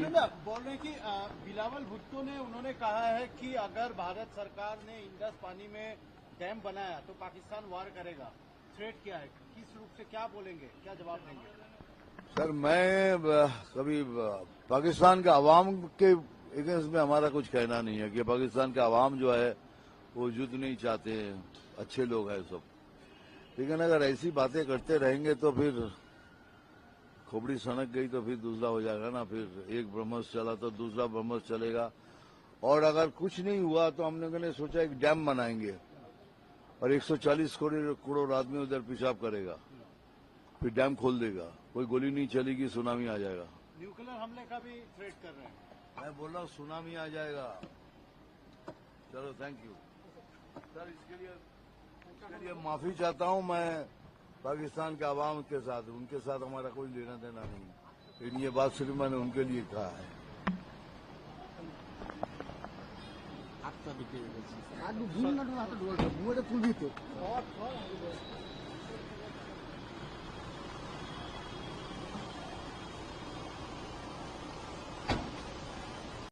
बोल रहे हैं कि बिलावल भुट्टो ने उन्होंने कहा है कि अगर भारत सरकार ने इंडस पानी में डैम बनाया तो पाकिस्तान वार करेगा। थ्रेट क्या है, किस रूप से क्या बोलेंगे, क्या जवाब देंगे? सर मैं कभी पाकिस्तान के अवाम के अगेंस्ट में हमारा कुछ कहना नहीं है कि पाकिस्तान का अवाम जो है वो युद्ध नहीं चाहते हैं, अच्छे लोग हैं सब। लेकिन अगर ऐसी बातें करते रहेंगे तो फिर खोपड़ी सनक गई तो फिर दूसरा हो जाएगा ना। फिर एक ब्रह्मस चला तो दूसरा ब्रह्मस चलेगा। और अगर कुछ नहीं हुआ तो हम लोगों ने सोचा एक डैम बनाएंगे और 140 करोड़ आदमी उधर पेशाब करेगा, फिर डैम खोल देगा, कोई गोली नहीं चलेगी, सुनामी आ जाएगा। न्यूक्लियर हमले का भी थ्रेट कर रहे हैं। मैं बोल रहा हूँ सुनामी आ जाएगा। चलो थैंक यू सर, इसके लिए माफी चाहता हूँ मैं पाकिस्तान के अवाम के साथ, उनके साथ हमारा कोई लेना देना नहीं, लेकिन ये बात सिर्फ मैंने उनके लिए कहा है। आपका